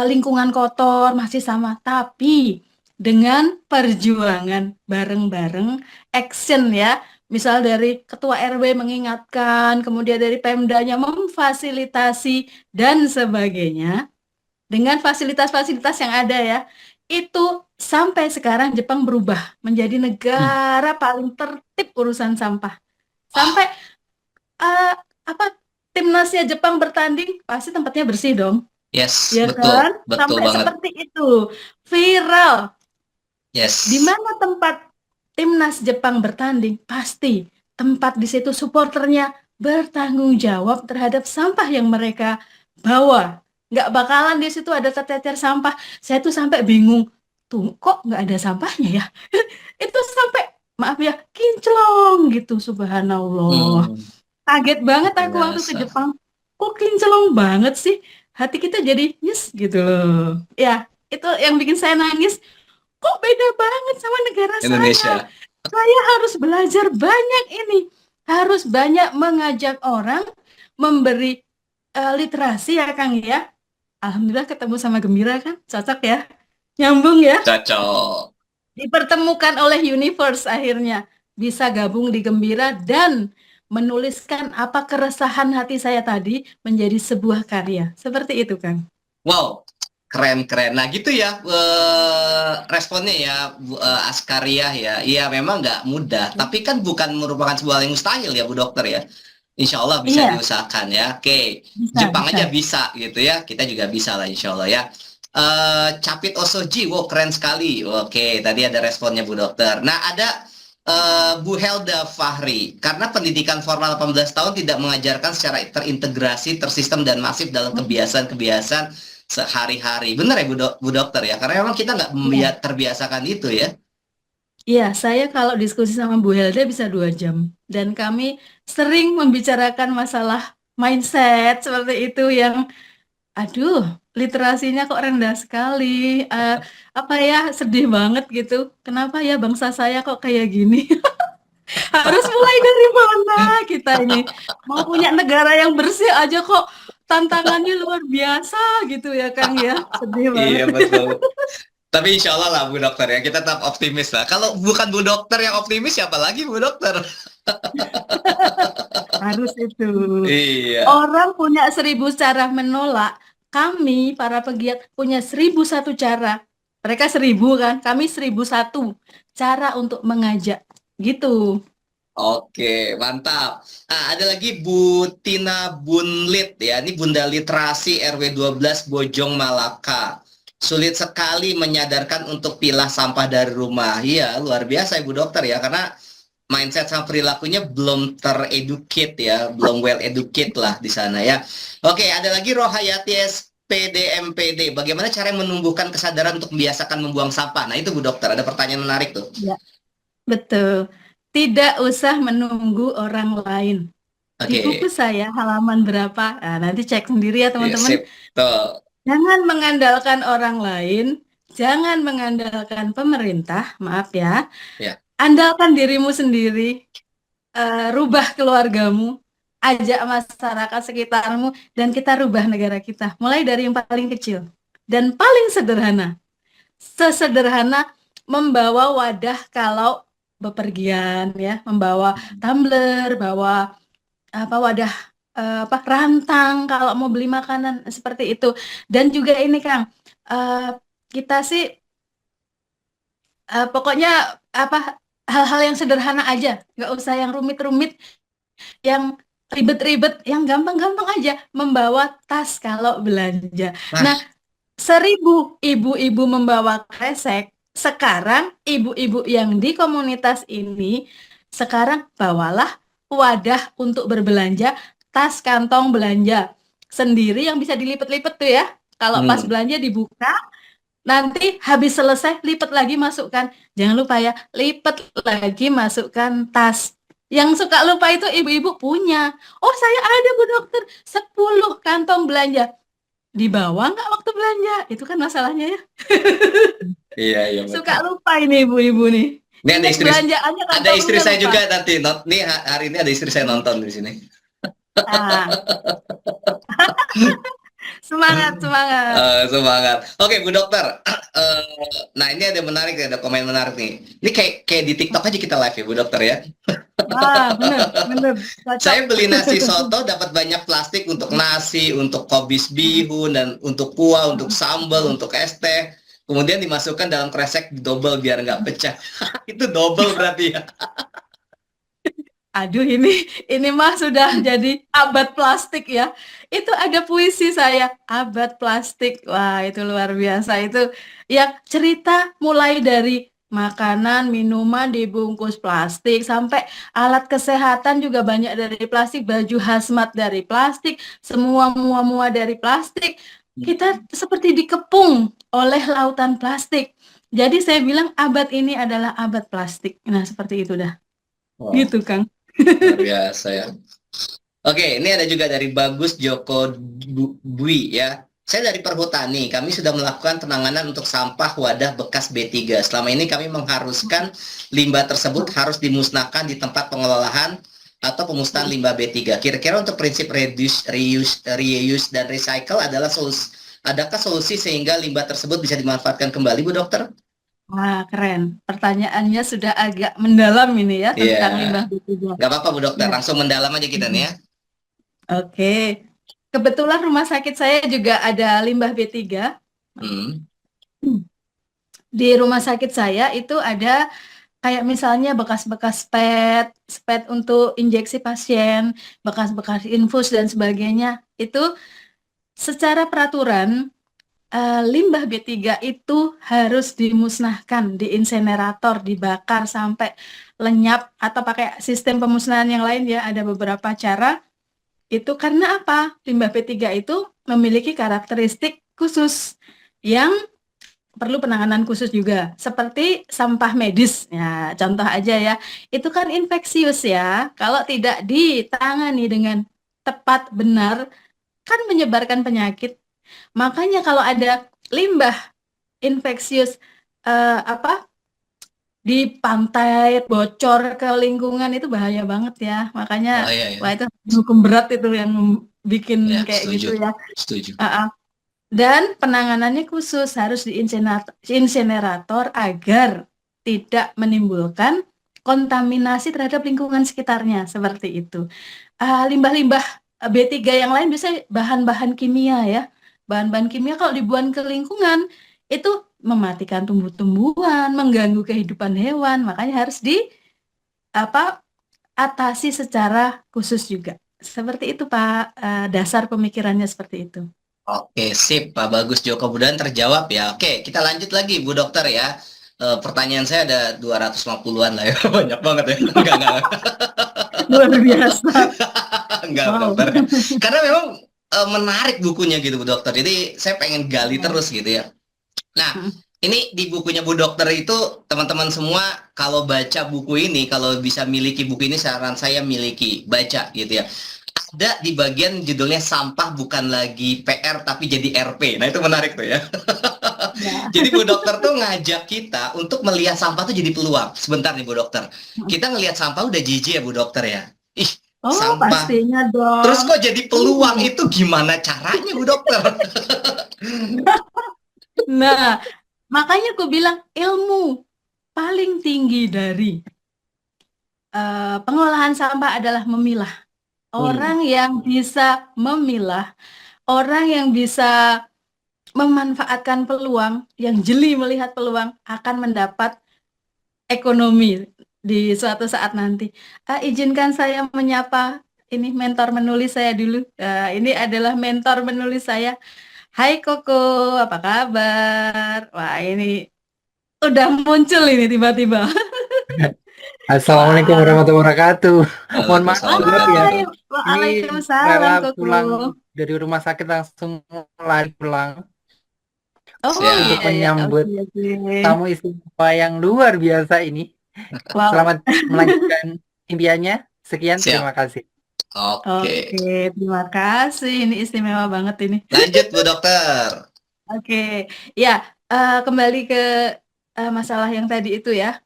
lingkungan kotor masih sama, tapi dengan perjuangan bareng-bareng, action ya. Misal dari ketua RW mengingatkan, kemudian dari Pemdanya memfasilitasi dan sebagainya. Dengan fasilitas-fasilitas yang ada ya, itu sampai sekarang Jepang berubah menjadi hmm. negara paling tertib urusan sampah. Sampai Wow. eh, apa timnasnya Jepang bertanding pasti tempatnya bersih dong, Yes, ya betul, kan? betul Sampai banget. seperti itu, viral. Di Yes. mana tempat timnas Jepang bertanding, pasti tempat di situ supporternya bertanggung jawab terhadap sampah yang mereka bawa. Nggak bakalan di situ ada tercecer sampah. Saya tuh sampai bingung, tuh kok nggak ada sampahnya ya? Itu sampai maaf ya, kinclong gitu, subhanallah. Hmm, Kaget banget luar aku waktu ke biasa. Jepang. Kok kinclong banget sih? Hati kita jadi nyes gitu loh. Ya, itu yang bikin saya nangis. Kok beda banget sama negara saya? Indonesia. Saya harus belajar banyak ini. Harus banyak mengajak orang, memberi literasi ya Kang ya. Alhamdulillah ketemu sama Gembira kan, cocok ya. Nyambung ya. Cocok. Dipertemukan oleh universe akhirnya. Bisa gabung di Gembira dan menuliskan apa keresahan hati saya tadi menjadi sebuah karya. Seperti itu Kang. Wow, keren-keren. Nah gitu ya responnya ya Askaria ya. Iya memang nggak mudah, tapi kan bukan merupakan sebuah hal yang mustahil ya Bu Dokter ya. Insya Allah bisa Iya, diusahakan ya. Oke, bisa, Jepang bisa. aja bisa gitu ya. Kita juga bisa lah Insya Allah ya. Capit Osoji, wow keren sekali. Oke, tadi ada responnya Bu Dokter. Nah ada Bu Helda Fahri, karena pendidikan formal 18 tahun tidak mengajarkan secara terintegrasi, tersistem dan masif dalam kebiasaan-kebiasaan sehari-hari. Benar ya Bu Dokter ya? Karena memang kita nggak Iya. terbiasakan itu ya. Iya, saya kalau diskusi sama Bu Helda bisa 2 jam. Dan kami sering membicarakan masalah mindset seperti itu yang, aduh, literasinya kok rendah sekali. Apa ya, sedih banget gitu. Kenapa ya bangsa saya kok kayak gini? Harus mulai dari mana kita ini? Mau punya negara yang bersih aja kok tantangannya luar biasa gitu ya Kang ya. Sedih Iya, banget. betul. Tapi insya Allah lah Bu Dokter ya, kita tetap optimis lah. Kalau bukan Bu Dokter yang optimis, siapa lagi Bu Dokter? Harus itu. Iya. Orang punya 1.000 cara menolak. Kami para pegiat punya 1.001 cara. Mereka 1.000 kan, kami 1.001 cara untuk mengajak. Gitu. Oke, mantap. Ada lagi Bu Tina Bunlit ya. Ini Bunda Literasi RW 12 Bojong Malaka. Sulit sekali menyadarkan untuk pilah sampah dari rumah. Iya, luar biasa Ibu Dokter ya, karena mindset sama perilakunya belum tereducate ya, belum well educate lah di sana ya. Oke, ada lagi Rohayati SPD MPD. Bagaimana cara menumbuhkan kesadaran untuk membiasakan membuang sampah? Nah, itu Bu Dokter, ada pertanyaan menarik tuh. Ya, betul. Tidak usah menunggu orang lain. Di buku Oke. saya halaman berapa? Nah, nanti cek sendiri ya Ya, teman-teman. sip. Tuh. Jangan mengandalkan orang lain, jangan mengandalkan pemerintah, maaf ya. Ya. Andalkan dirimu sendiri, rubah keluargamu, ajak masyarakat sekitarmu, dan kita rubah negara kita. Mulai dari yang paling kecil dan paling sederhana. Sesederhana membawa wadah kalau bepergian ya, membawa tumbler, bawa apa wadah rantang kalau mau beli makanan seperti itu. Dan juga ini Kang, kita sih pokoknya apa hal-hal yang sederhana aja, nggak usah yang rumit-rumit, yang ribet-ribet, yang gampang-gampang aja membawa tas kalau belanja. Nah, Nah, 1.000 ibu-ibu membawa kresek, sekarang ibu-ibu yang di komunitas ini sekarang bawalah wadah untuk berbelanja, tas kantong belanja sendiri yang bisa dilipat-lipat tuh ya. Kalau pas belanja dibuka, nanti habis selesai lipat lagi masukkan. Jangan lupa ya, lipat lagi masukkan tas. Yang suka lupa itu ibu-ibu punya. Oh, saya ada Bu Dokter, 10 kantong belanja. Dibawa nggak waktu belanja? Itu kan masalahnya ya. iya, iya Suka betul. lupa ini ibu-ibu nih. Ini Ingat belanjaannya ada istri kantongnya saya lupa. juga nanti. Nih hari ini ada istri saya nonton di sini. Ah, semangat, semangat. Semangat. Oke, Bu Dokter. Eh, nah, ini ada menarik, ada komen menarik nih. Ini kayak di TikTok aja kita live ya, Bu Dokter ya. Wah, bener, bener. Cocok. Saya beli nasi soto dapat banyak plastik untuk nasi, untuk kobis bihun dan untuk kuah, untuk sambal, untuk es teh. Kemudian dimasukkan dalam kresek double biar nggak pecah. Itu double berarti ya. Aduh, ini mah sudah jadi abad plastik ya. Itu ada puisi saya, abad plastik. Wah, itu luar biasa. Itu ya cerita mulai dari makanan, minuman dibungkus plastik, sampai alat kesehatan juga banyak dari plastik, baju hazmat dari plastik, semua mua-mua dari plastik. Kita seperti dikepung oleh lautan plastik. Jadi saya bilang abad ini adalah abad plastik. Nah, seperti itu dah. Wow, Gitu, Kang. luar biasa ya. Oke, ini ada juga dari Bagus Joko Bui ya. Saya dari Perhutani, kami sudah melakukan penanganan untuk sampah wadah bekas B3. Selama ini kami mengharuskan limbah tersebut harus dimusnahkan di tempat pengelolaan atau pemusnahan limbah B3. Kira-kira untuk prinsip reduce, reuse, dan recycle adalah solusi. Adakah solusi sehingga limbah tersebut bisa dimanfaatkan kembali, Bu Dokter? Wah, keren. Pertanyaannya sudah agak mendalam ini ya tentang Iya, limbah B3. nggak apa-apa Bu Dokter, Ya, langsung mendalam aja kita nih ya. oke. Kebetulan rumah sakit saya juga ada limbah B3. Hmm. Di rumah sakit saya itu ada kayak misalnya bekas-bekas PET untuk injeksi pasien, bekas-bekas infus dan sebagainya. Itu secara peraturan limbah B3 itu harus dimusnahkan di insinerator, dibakar sampai lenyap atau pakai sistem pemusnahan yang lain ya, ada beberapa cara. Itu karena apa? Limbah B3 itu memiliki karakteristik khusus yang perlu penanganan khusus juga, seperti sampah medis. Ya, contoh aja ya. Itu kan infeksius ya. Kalau tidak ditangani dengan tepat benar kan menyebarkan penyakit. Makanya kalau ada limbah infeksius apa di pantai bocor ke lingkungan itu bahaya banget ya. Makanya Oh iya ya. wah itu hukum berat itu yang bikin Ya, kayak gitu setuju. ya. Setuju. Dan penanganannya khusus harus di insinerator agar tidak menimbulkan kontaminasi terhadap lingkungan sekitarnya seperti itu. Limbah-limbah B3 yang lain bisa bahan-bahan kimia ya. Bahan-bahan kimia kalau dibuang ke lingkungan itu mematikan tumbuh-tumbuhan, mengganggu kehidupan hewan, makanya harus atasi secara khusus juga. Seperti itu Pak, dasar pemikirannya seperti itu. Oke, sip, Pak Bagus Joko Budan terjawab ya. Oke, kita lanjut lagi Bu Dokter ya. Pertanyaan saya ada 250-an lah ya. Banyak banget ya. Enggak. Luar biasa. Enggak, Bu Wow. Dokter. Karena memang menarik bukunya gitu Bu Dokter. Jadi saya pengen gali terus gitu ya. Nah, ini di bukunya Bu Dokter itu teman-teman semua kalau baca buku ini, kalau bisa miliki buku ini saran saya miliki, baca gitu ya. Ada di bagian judulnya sampah bukan lagi PR tapi jadi RP. Nah, itu menarik tuh ya. Ya. Jadi Bu Dokter tuh ngajak kita untuk melihat sampah tuh jadi peluang. Sebentar nih Bu Dokter. Kita ngelihat sampah udah jijik ya Bu Dokter ya. Ih, Oh, sampah. pastinya dong. Terus kok jadi peluang itu gimana caranya Bu Dokter? Nah, makanya aku bilang ilmu paling tinggi dari pengolahan sampah adalah memilah. Orang yang bisa memilah, orang yang bisa memanfaatkan peluang, yang jeli melihat peluang akan mendapat ekonomi di suatu saat nanti. Izinkan saya menyapa ini mentor menulis saya dulu. Ini adalah mentor menulis saya. Hai Koko, apa kabar? Wah, ini udah muncul ini tiba-tiba. Assalamualaikum Wah. warahmatullahi wabarakatuh. Mohon maaf Waalaikumsalam banget ya. warahmatullahi Ini Waalaikumsalam rela Koko. pulang dari rumah sakit langsung lari pulang Oh Siap. untuk iya ya, menyambut oke oke. tamu istimewa yang luar biasa ini. Wow. Selamat melanjutkan impiannya. Sekian, Siap. terima kasih. Oke. Oke, terima kasih. Ini istimewa banget ini. Lanjut Bu Dokter. Oke, ya kembali ke masalah yang tadi itu ya.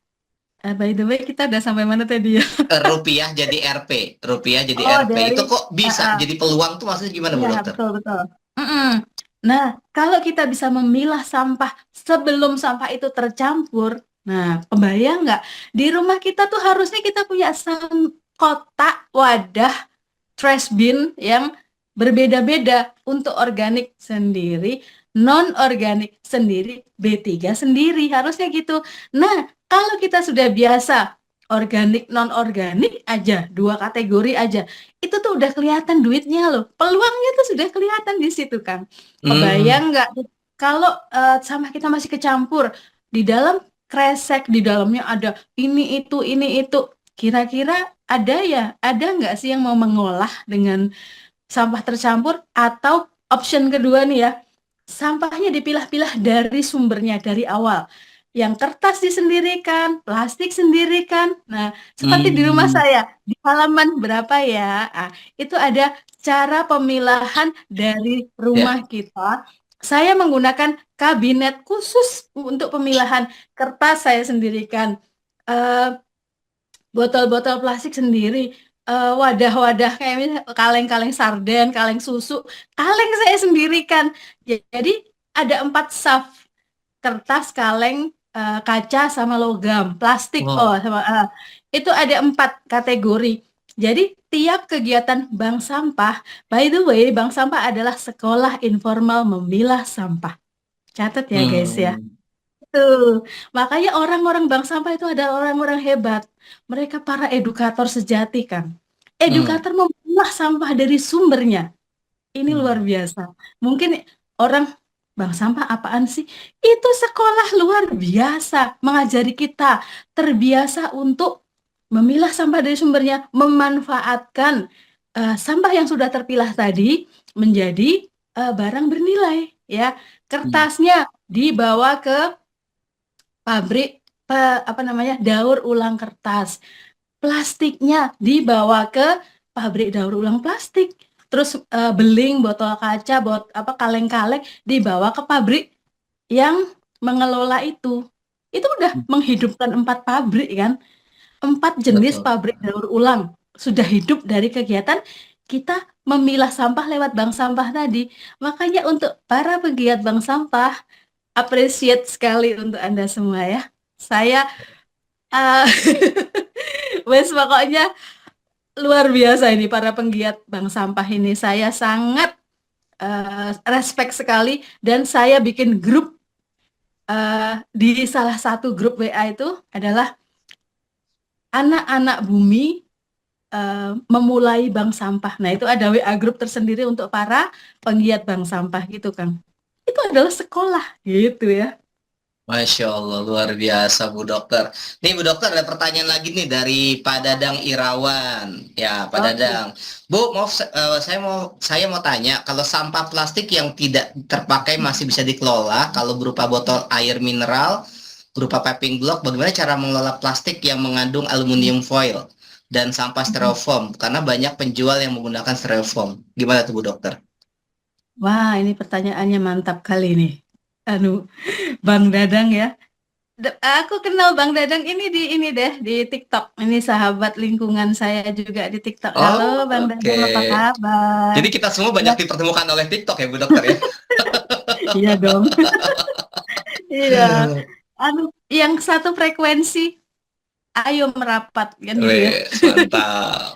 By the way, kita udah sampai mana tadi ya? Rupiah jadi RP. Rupiah jadi Oh, RP. Itu dari kok bisa jadi peluang tuh maksudnya gimana Bu ya Dokter? betul betul. Nah, kalau kita bisa memilah sampah sebelum sampah itu tercampur, nah, kebayang nggak? Di rumah kita tuh harusnya kita punya kotak wadah trash bin yang berbeda-beda untuk organik sendiri, non-organik sendiri, B3 sendiri, harusnya gitu. Nah, kalau kita sudah biasa organik, non-organik aja, 2 kategori aja, itu tuh udah kelihatan duitnya loh. Peluangnya tuh sudah kelihatan di situ, Kang. Kebayang nggak kalau sampah kita masih kecampur di dalam kresek, di dalamnya ada ini itu, kira-kira ada nggak sih yang mau mengolah dengan sampah tercampur? Atau option kedua nih ya, sampahnya dipilah-pilah dari sumbernya dari awal. Yang kertas disendirikan, plastik sendirikan. Nah, seperti di rumah saya, di halaman berapa ya? Itu ada cara pemilahan dari rumah kita. Saya menggunakan kabinet khusus untuk pemilahan. Kertas saya sendirikan, botol-botol plastik sendiri, wadah-wadah kayak misalnya kaleng-kaleng sarden, kaleng susu, kaleng saya sendirikan. Jadi ada 4 saf, kertas, kaleng, kaca sama logam, plastik. Wow. Itu ada 4 kategori. Jadi tiap kegiatan bank sampah, by the way, bank sampah adalah sekolah informal memilah sampah. Catat ya guys ya. Tuh, makanya orang-orang bank sampah itu adalah orang-orang hebat. Mereka para edukator sejati kan. Edukator memilah sampah dari sumbernya. Ini luar biasa. Mungkin orang bank sampah apaan sih? Itu sekolah luar biasa, mengajari kita terbiasa untuk memilah sampah dari sumbernya, memanfaatkan sampah yang sudah terpilah tadi menjadi barang bernilai ya. Kertasnya dibawa ke pabrik daur ulang kertas. Plastiknya dibawa ke pabrik daur ulang plastik. Terus beling, botol kaca, kaleng-kaleng dibawa ke pabrik yang mengelola itu. itu udah menghidupkan 4 pabrik kan. 4 jenis Betul. pabrik daur ulang sudah hidup dari kegiatan kita memilah sampah lewat bank sampah tadi. Makanya untuk para pegiat bank sampah, appreciate sekali untuk Anda semua ya. Saya eh, wes pokoknya luar biasa ini para penggiat bank sampah ini. Saya sangat respect sekali dan saya bikin grup di salah satu grup WA itu adalah anak-anak bumi memulai bank sampah. Nah, itu ada WA grup tersendiri untuk para penggiat bank sampah gitu, Kang. Itu adalah sekolah gitu ya. Masya Allah, luar biasa Bu Dokter. Nih Bu Dokter, ada pertanyaan lagi nih dari Pak Dadang Irawan. Ya, Pak Oke. Dadang. Bu, saya mau tanya, kalau sampah plastik yang tidak terpakai masih bisa dikelola, kalau berupa botol air mineral, berupa piping block, bagaimana cara mengelola plastik yang mengandung aluminium foil dan sampah styrofoam? Karena banyak penjual yang menggunakan styrofoam. Gimana tuh Bu Dokter? Wah, ini pertanyaannya mantap kali nih. Bang Dadang ya. Aku kenal Bang Dadang ini di TikTok. Ini sahabat lingkungan saya juga di TikTok. Halo Oh, Bang oke. Dadang, apa kabar? Jadi kita semua Ya, banyak dipertemukan oleh TikTok ya Bu Dokter ya? iya dong. Iya. Yang satu frekuensi, ayo merapat kan gitu ya. Wes, mantap.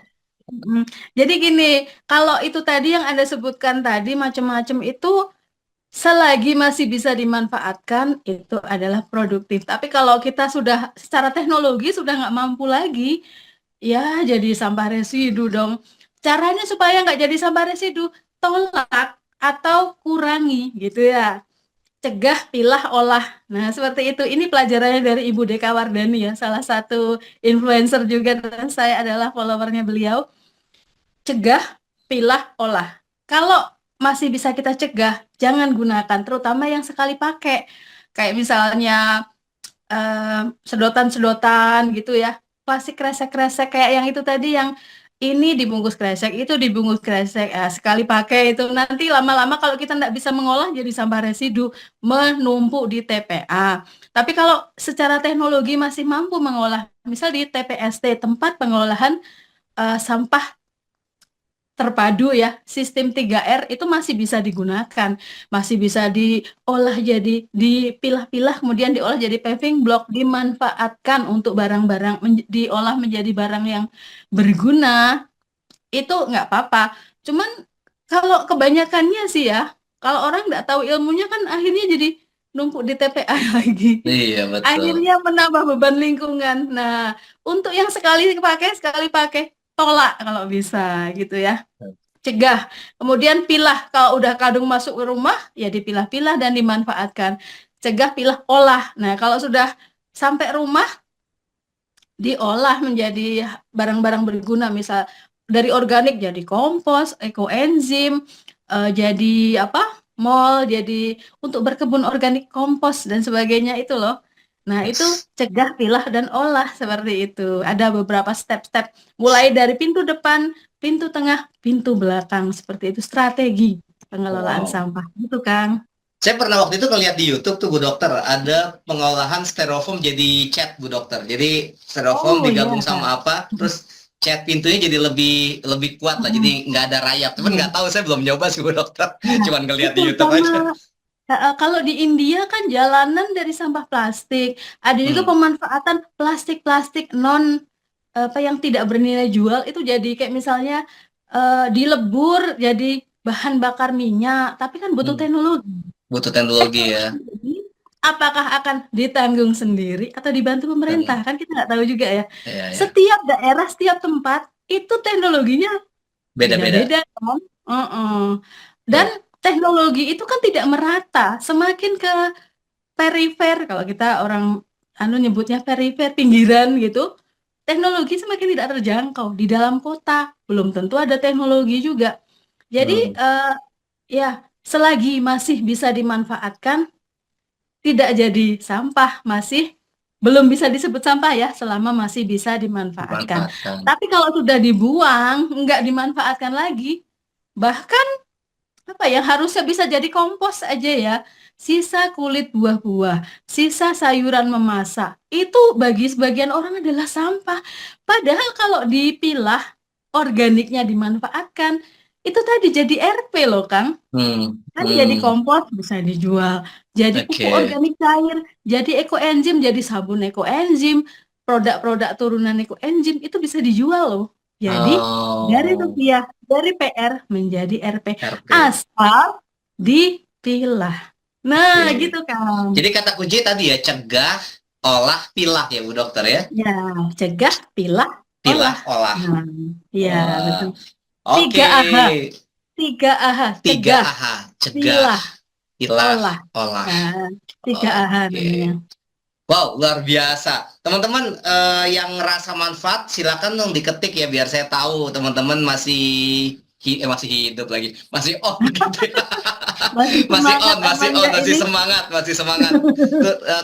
Jadi gini, kalau itu tadi yang Anda sebutkan tadi macam-macam itu selagi masih bisa dimanfaatkan itu adalah produktif. Tapi kalau kita sudah secara teknologi sudah nggak mampu lagi, ya jadi sampah residu dong. Caranya supaya nggak jadi sampah residu, tolak atau kurangi gitu ya. Cegah, pilah, olah. Nah, seperti itu. Ini pelajarannya dari Ibu Deka Wardani ya, salah satu influencer juga dan saya adalah followernya beliau. Cegah, pilah, olah. Kalau masih bisa kita cegah, jangan gunakan, terutama yang sekali pakai. Kayak misalnya sedotan-sedotan gitu ya. Plastik kresek-kresek kayak yang itu tadi yang ini dibungkus kresek, itu dibungkus kresek. Sekali pakai itu nanti lama-lama kalau kita tidak bisa mengolah jadi sampah residu menumpuk di TPA. Tapi kalau secara teknologi masih mampu mengolah, misal di TPST, tempat pengolahan sampah terpadu ya, sistem 3R itu masih bisa digunakan, masih bisa diolah jadi dipilah-pilah kemudian diolah jadi paving block, dimanfaatkan untuk barang-barang diolah menjadi barang yang berguna, itu nggak apa-apa. Cuman kalau kebanyakannya sih ya, kalau orang nggak tahu ilmunya kan akhirnya jadi numpuk di TPA lagi. Iya, betul. Akhirnya menambah beban lingkungan. Nah, untuk yang sekali pakai, tolak kalau bisa gitu ya. Cegah. Kemudian pilah. Kalau udah kadung masuk ke rumah, ya dipilah-pilah dan dimanfaatkan. Cegah, pilah, olah. Nah, kalau sudah sampai rumah, diolah menjadi barang-barang berguna. Misal dari organik jadi kompos, ekoenzim, jadi apa? Mol, jadi untuk berkebun organik kompos dan sebagainya itu loh. Nah, itu Yes. cegah, pilah, dan olah seperti itu. Ada beberapa step-step, mulai dari pintu depan, pintu tengah, pintu belakang, seperti itu strategi pengelolaan Wow. sampah. Itu, Kang. Saya pernah waktu itu ngeliat di YouTube tuh Bu Dokter, ada pengolahan styrofoam jadi cat Bu Dokter. Jadi styrofoam Oh digabung iya. sama apa, terus cat pintunya jadi lebih kuat lah, jadi nggak ada rayap. Tapi nggak tahu, saya belum nyoba sih Bu Dokter, cuman ngeliat di Itu YouTube aja. kalau di India kan jalanan dari sampah plastik. Ada juga Hmm. pemanfaatan plastik-plastik non apa yang tidak bernilai jual itu jadi kayak misalnya dilebur jadi bahan bakar minyak, tapi kan butuh Hmm. teknologi. Butuh teknologi ya. Teknologi apakah akan ditanggung sendiri atau dibantu pemerintah? Kan kita nggak tahu juga ya. Iya, ya. Setiap daerah, setiap tempat itu teknologinya Beda-beda. beda-beda kan. Dan teknologi itu kan tidak merata. Semakin ke perifer, kalau kita orang nyebutnya perifer, pinggiran gitu, teknologi semakin tidak terjangkau. Di dalam kota belum tentu ada teknologi juga. Jadi ya selagi masih bisa dimanfaatkan, tidak jadi sampah, masih belum bisa disebut sampah ya, selama masih bisa dimanfaatkan. Dimanfaatkan. Tapi kalau sudah dibuang, nggak dimanfaatkan lagi, bahkan apa yang harusnya bisa jadi kompos aja ya. Sisa kulit buah-buah, sisa sayuran memasak, itu bagi sebagian orang adalah sampah. Padahal kalau dipilah, organiknya dimanfaatkan, itu tadi jadi RP loh, Kang. Hmm, Kan jadi hmm, kompos bisa dijual, jadi pupuk oke, organik cair, jadi ekoenzim, jadi sabun ekoenzim, produk-produk turunan ekoenzim itu bisa dijual loh. Jadi dari oh, rupiah, dari PR menjadi RP, RP, asal dipilah. Nah, oke. gitu kan. Jadi kata kunci tadi ya, cegah, olah, pilah ya Bu Dokter ya. Ya, cegah, pilah, Pilah, olah. olah. Nah, ya betul. Wah, Tiga oke. AHA, tiga AHA, Tiga cegah, AHA, cegah, pilah, pilah, olah. olah. Nah, tiga AHA namanya. Oke. Wow, luar biasa. Teman-teman yang ngerasa manfaat, silakan dong diketik ya biar saya tahu teman-teman masih hidup lagi. Masih on gitu ya. Masih Masih semangat on, apa masih on, enggak masih ini? semangat, masih semangat.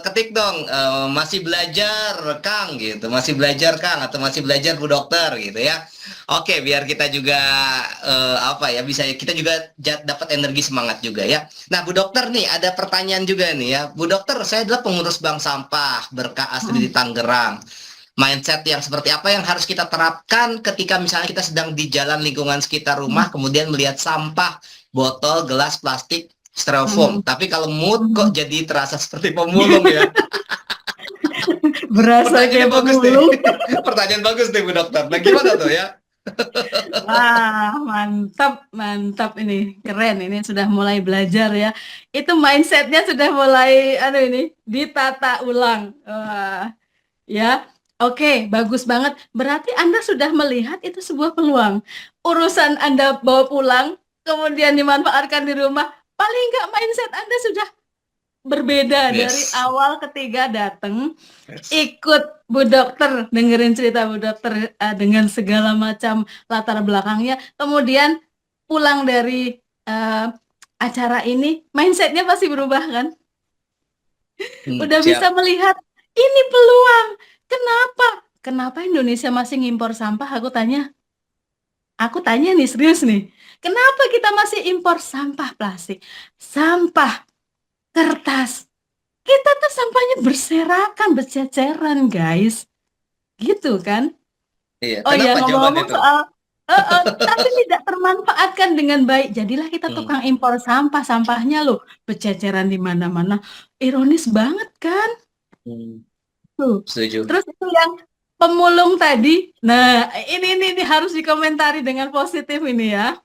Ketik dong, masih belajar Kang gitu, masih belajar Kang atau masih belajar Bu Dokter gitu ya. Oke, biar kita juga apa ya bisa kita juga dapat energi semangat juga ya. Nah, Bu Dokter nih ada pertanyaan juga nih ya. Bu Dokter, saya adalah pengurus bank sampah Berkah Asri di Hmm. Tangerang. Mindset yang seperti apa yang harus kita terapkan ketika misalnya kita sedang di jalan lingkungan sekitar rumah, kemudian melihat sampah, botol, gelas, plastik, styrofoam. Hmm. Tapi kalau mood kok Hmm. jadi terasa seperti pemulung ya. Berasa Pertanyaannya kayak bagus nih. pemulung. Pertanyaan bagus nih Bu Dokter. Nah, gimana tuh ya? Wah, mantap, mantap ini. Keren, ini sudah mulai belajar ya. Itu mindsetnya sudah mulai, ini, ditata ulang. Wah, ya. Oke, bagus banget. Berarti Anda sudah melihat itu sebuah peluang. Urusan Anda bawa pulang, kemudian dimanfaatkan di rumah, paling nggak mindset Anda sudah berbeda dari Yes. awal ketiga datang, Yes. ikut Bu Dokter, dengerin cerita Bu Dokter dengan segala macam latar belakangnya, kemudian pulang dari eh, acara ini, mindsetnya pasti berubah kan? Udah bisa Siap. melihat ini peluang. Kenapa? Kenapa Indonesia masih ngimpor sampah? Aku tanya nih serius nih. Kenapa kita masih impor sampah plastik, sampah kertas? Kita tuh sampahnya berserakan, berceceran, guys. Gitu kan? Iya. Oh ya, Kenapa jawabannya ngomong-ngomong tuh? soal tapi tidak termanfaatkan dengan baik. Jadilah kita Hmm. tukang impor sampah, sampahnya loh berceceran di mana-mana. Ironis banget kan? Hmm. Tuh. Setuju. Terus itu yang pemulung tadi. Nah, ini harus dikomentari dengan positif ini ya.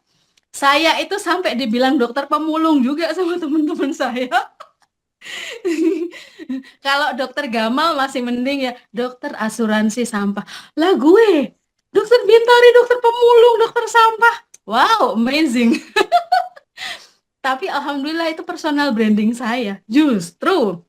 Saya itu sampai dibilang dokter pemulung juga sama teman-teman saya. Kalau dokter Gamal masih mending ya, dokter asuransi sampah. Lah gue, dokter Bintari, dokter pemulung, dokter sampah. Wow, amazing. Tapi alhamdulillah itu personal branding saya. Justru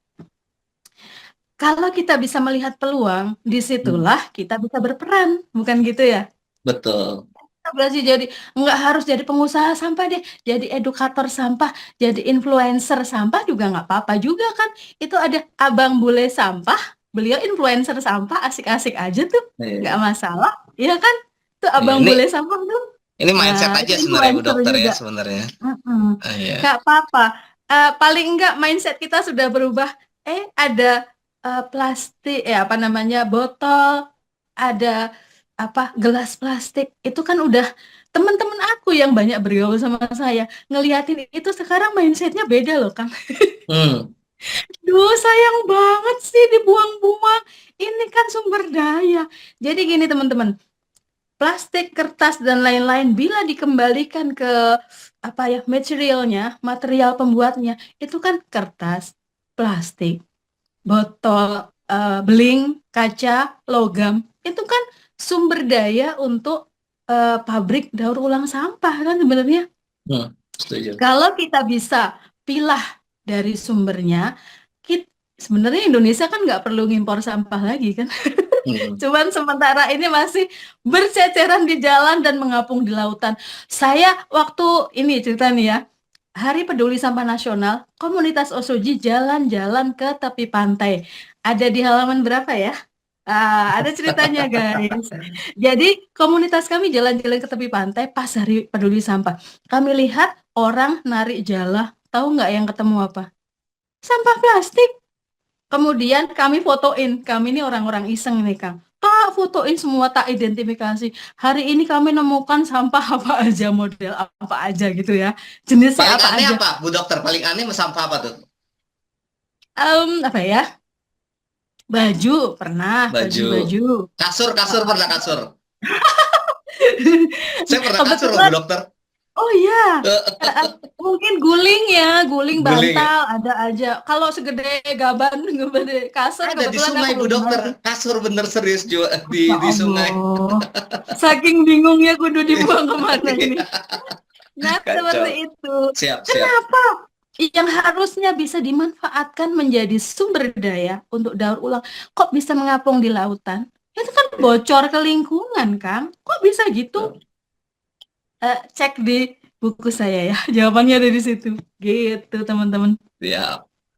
kalau kita bisa melihat peluang, Hmm. disitulah kita bisa berperan, bukan gitu ya? Betul. Kita berarti jadi nggak harus jadi pengusaha sampah deh, jadi edukator sampah, jadi influencer sampah juga nggak apa-apa juga kan? Itu ada Abang Bule Sampah, beliau influencer sampah, asik-asik aja tuh, nggak Iya. masalah, iya kan? Tuh Iya. Abang Bule Sampah tuh, Ini mindset nah itu aja sebenarnya Bu influencer Dokter ya juga. sebenarnya. Mm-mm. Iya. Nggak apa-apa. Paling enggak mindset kita sudah berubah. Ada plastik, apa namanya, botol, ada apa gelas plastik. Itu kan udah teman-teman aku yang banyak bergaul sama saya ngeliatin itu sekarang mindsetnya beda loh, Kang. Hmm. Duh, sayang banget sih dibuang-buang. Ini kan sumber daya. Jadi gini teman-teman, plastik, kertas, dan lain-lain bila dikembalikan ke apa ya materialnya, material pembuatnya, itu kan kertas, plastik, botol, beling, kaca, logam, itu kan sumber daya untuk pabrik daur ulang sampah kan sebenarnya. Hmm. Setuju. Kalau kita bisa pilah dari sumbernya, sebenarnya Indonesia kan nggak perlu ngimpor sampah lagi kan. Hmm. Cuman sementara ini masih berceceran di jalan dan mengapung di lautan. Saya waktu ini cerita nih ya, Hari Peduli Sampah Nasional, komunitas Osoji jalan-jalan ke tepi pantai. Ada di halaman berapa ya? Ada ceritanya guys. Jadi komunitas kami jalan-jalan ke tepi pantai pas hari peduli sampah. Kami lihat orang narik jala. Tahu nggak yang ketemu apa? Sampah plastik. Kemudian kami fotoin. Kami ini orang-orang iseng nih Kang. Tak fotoin semua, tak identifikasi. Hari ini kami nemukan sampah apa aja, model apa aja gitu ya. Jenisnya Paling apa aneh aja. apa, Bu Dokter? Paling aneh sampah apa tuh? Apa ya? Baju pernah, Baju. baju. Kasur pernah kasur. Saya pernah kasur loh, Bu Kebetulan, Dokter. oh iya, mungkin guling ya, guling Guling ya? bantal ada aja. Kalau segede gaban, gede kasur Ada di kebetulan sungai, aku Bu belum Dokter. ngerti. Kasur bener serius Ya di sungai. Allah, saking bingungnya kudu dibuang kemana ini. Nah, seperti Kacau. itu. Siap. Kenapa yang harusnya bisa dimanfaatkan menjadi sumber daya untuk daur ulang, kok bisa mengapung di lautan? Itu kan bocor ke lingkungan, Kang. Kok bisa gitu? Cek di buku saya ya. Jawabannya ada di situ. Gitu, teman-teman. Siap.